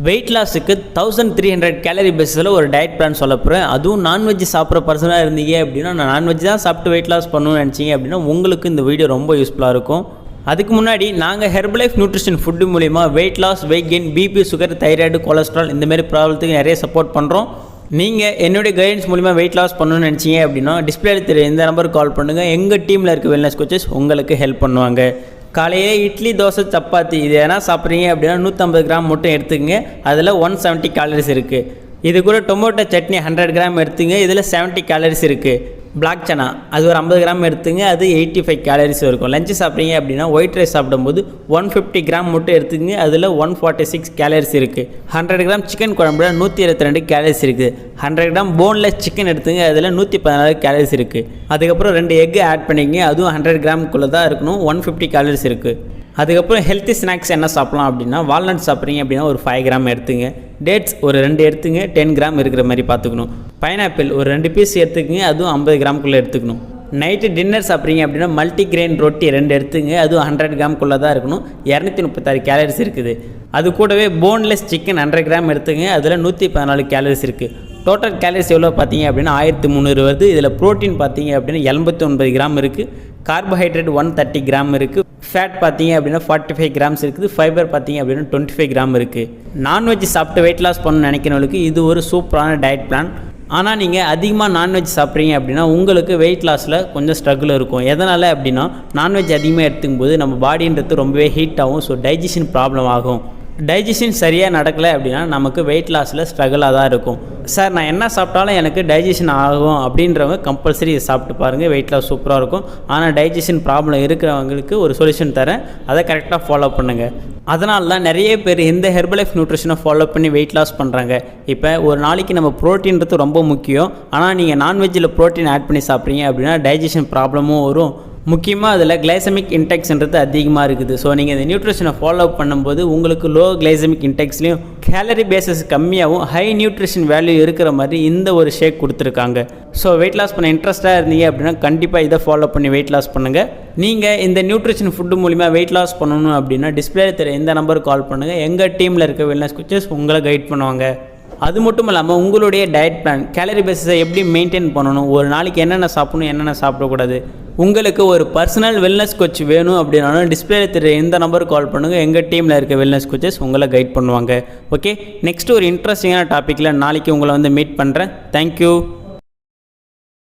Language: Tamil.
வெயிட் லாஸுக்கு 1300 கேலரி பேஸில் ஒரு டயட் பிளான் சொல்ல போகிறேன். அதுவும் நான்வெஜ் சாப்பிட்ற பர்சனாக இருந்தீங்க அப்படின்னா, நான் நான்வெஜ் தான் சாப்பிட்டு வெயிட் லாஸ் பண்ணணும்னு நினச்சிங்க அப்படின்னா உங்களுக்கு இந்த வீடியோ ரொம்ப யூஸ்ஃபுல்லாக இருக்கும். அதுக்கு முன்னாடி நாங்கள் ஹெர்பலைஃப் நியூட்ரிஷன் ஃபுட்டு மூலிமா weight loss, weight gain, BP, sugar, thyroid, cholesterol இந்தமாரி ப்ராப்ளத்துக்கு நிறைய சப்போர்ட் பண்ணுறோம். நீங்கள் என்னுடைய கைடன்ஸ் மூலிமா வெயிட் லாஸ் பண்ணணும்னு நினச்சிங்க அப்படின்னா டிஸ்பிளேல தெரிய இந்த நம்பருக்கு கால் பண்ணுங்கள். எங்கள் டீமில் இருக்க வெல்னஸ் கோச்சஸ் உங்களுக்கு ஹெல்ப் பண்ணுவாங்க. காலையில் இட்லி, தோசை, சப்பாத்தி இது எதனா சாப்பிட்றீங்க அப்படின்னா 150 கிராம் மட்டும் எடுத்துக்கங்க. அதில் 170 கேலரிஸ் இருக்குது. இது கூட டொமேட்டோ சட்னி 100 கிராம் எடுத்துங்க. இதில் 70 கேலரிஸ் இருக்குது. பிளாக் சனா அது ஒரு 50 கிராம் எடுத்துங்க. அது 85 கேலரிஸ் இருக்கும். லஞ்சு சாப்பிட்றீங்க அப்படின்னா ஒயிட் ரைஸ் சாப்பிடும்போது 150 கிராம் மட்டும் எடுத்துக்கங்க. அதில் 146 கேலரிஸ் இருக்குது. 100 கிராம் சிக்கன் குழம்புல 122 கேலரிஸ் இருக்குது. 100 கிராம் போன்லெஸ் சிக்கன் எடுத்துங்க. அதில் 114 கேலரிஸ் இருக்குது. அதுக்கப்புறம் 2 எக்கு ஆட் பண்ணிக்கங்க. அதுவும் 100 கிராமுக்குள்ளே தான் இருக்கணும். 150 கேலரிஸ் இருக்குது. அதுக்கப்புறம் ஹெல்த்தி ஸ்நாக்ஸ் என்ன சாப்பிட்லாம் அப்படின்னா, வால்நட் சாப்பிட்றீங்க அப்படின்னா ஒரு 5 கிராம் எடுத்துங்க. டேட்ஸ் ஒரு 2 எடுத்துங்க. 10 கிராம் இருக்கிற மாதிரி பார்த்துக்கணும். பைனாப்பிள் ஒரு 2 பீஸ் எடுத்துக்கங்க. அதுவும் 50 கிராமுக்குள்ளே எடுத்துக்கணும். நைட்டு டின்னர் சாப்பிட்றீங்க அப்படின்னா மல்டிகிரெயின் ரொட்டி 2 எடுத்துங்க. அதுவும் 100 கிராமுக்குள்ளே தான் இருக்கணும். 236 கேலரிஸ் இருக்குது. அது கூடவே போன்லெஸ் சிக்கன் 100 கிராம் எடுத்துங்க. அதில் 114 கேலரிஸ் இருக்குது. டோட்டல் கேலரிஸ் எவ்வளோ பார்த்தீங்க அப்படின்னா 1300 வருது. இதில் ப்ரோட்டீன் பார்த்தீங்க அப்படின்னா 89 கிராம் இருக்குது. கார்போஹைட்ரேட் 130 கிராம் இருக்குது. ஃபேட் பார்த்தீங்க அப்படின்னா 45 கிராம்ஸ் இருக்குது. ஃபைபர் பார்த்தீங்க அப்படின்னா 25 கிராம் இருக்குது. நான்வெஜ் சாப்பிட்டு வெயிட் லாஸ் பண்ணணும்னு நினைக்கிறவங்களுக்கு இது ஒரு சூப்பரான டயட் பிளான். ஆனால் நீங்கள் அதிகமாக நான்வெஜ் சாப்பிட்றீங்க அப்படின்னா உங்களுக்கு வெயிட் லாஸில் கொஞ்சம் ஸ்ட்ரகிள் இருக்கும். எதனால் அப்படின்னா நான்வெஜ் அதிகமாக எடுத்துக்கும் போது நம்ம பாடின்றது ரொம்பவே ஹீட் ஆகும். ஸோ டைஜஷன் ப்ராப்ளம் ஆகும். டைஜஷன் சரியாக நடக்கலை அப்படின்னா நமக்கு வெயிட் லாஸில் ஸ்ட்ரகிளாக தான் இருக்கும். சார் நான் என்ன சாப்பிட்டாலும் எனக்கு டைஜஷன் ஆகும் அப்படின்றவங்க கம்பல்சரி இதை சாப்பிட்டு பாருங்கள். வெயிட் லாஸ் சூப்பராக இருக்கும். ஆனால் டைஜஷன் ப்ராப்ளம் இருக்கிறவங்களுக்கு ஒரு சொல்யூஷன் தரேன். அதை கரெக்டாக ஃபாலோ பண்ணுங்கள். அதனால தான் நிறைய பேர் இந்த ஹெர்பலைஃப் நியூட்ரிஷனை ஃபாலோ பண்ணி வெயிட் லாஸ் பண்ணுறாங்க. இப்போ ஒரு நாளைக்கு நம்ம ப்ரோட்டீன்றது ரொம்ப முக்கியம். ஆனால் நீங்கள் நான்வெஜ்ஜில் ப்ரோட்டீன் ஆட் பண்ணி சாப்பிட்றீங்க அப்படின்னா டைஜஷன் ப்ராப்ளமும் வரும். முக்கியமாக அதில் கிளைசமிக் இன்டெக்ஸ்ன்றது அதிகமாக இருக்குது. ஸோ நீங்கள் இந்த நியூட்ரிஷனை ஃபாலோ பண்ணும்போது உங்களுக்கு லோ கிளைசமிக் இன்டெக்ஸ்லையும் கேலரி பேசஸ் கம்மியாகவும் ஹை நியூட்ரிஷன் வேல்யூ இருக்கிற மாதிரி இந்த ஒரு ஷேக் கொடுத்துருக்காங்க. ஸோ வெயிட் லாஸ் பண்ண இன்ட்ரெஸ்ட்டாக இருந்தீங்க அப்படின்னா கண்டிப்பாக இதை ஃபாலோ பண்ணி வெயிட் லாஸ் பண்ணுங்கள். நீங்கள் இந்த நியூட்ரிஷன் ஃபுட்டு மூலிமா வெயிட் லாஸ் பண்ணணும் அப்படின்னா டிஸ்பிளே தெரிய இந்த நம்பருக்கு கால் பண்ணுங்கள். எங்கள் டீமில் இருக்க வெல்னஸ் கோச்சஸ் உங்களை கைட் பண்ணுவாங்க. அது மட்டும் இல்லாமல் உங்களுடைய டயட் பிளான் கேலரி பேஸஸை எப்படி மெயின்டைன் பண்ணணும், ஒரு நாளைக்கு என்னென்ன சாப்பிடணும், என்னென்ன சாப்பிடக்கூடாது, உங்களுக்கு ஒரு பர்சனல் வெல்னஸ் கோச் வேணும் அப்படின்னாலும் டிஸ்பிளேல தெரிய இந்த நம்பருக்கு கால் பண்ணுங்கள். எங்கள் டீமில் இருக்க வெல்னஸ் கோச்சஸ் உங்களை கைட் பண்ணுவாங்க. ஓகே, நெக்ஸ்ட் ஒரு இன்ட்ரெஸ்டிங்கான டாப்பிக்கில் நாளைக்கு உங்களை மீட் பண்ணுறேன். தேங்க்யூ.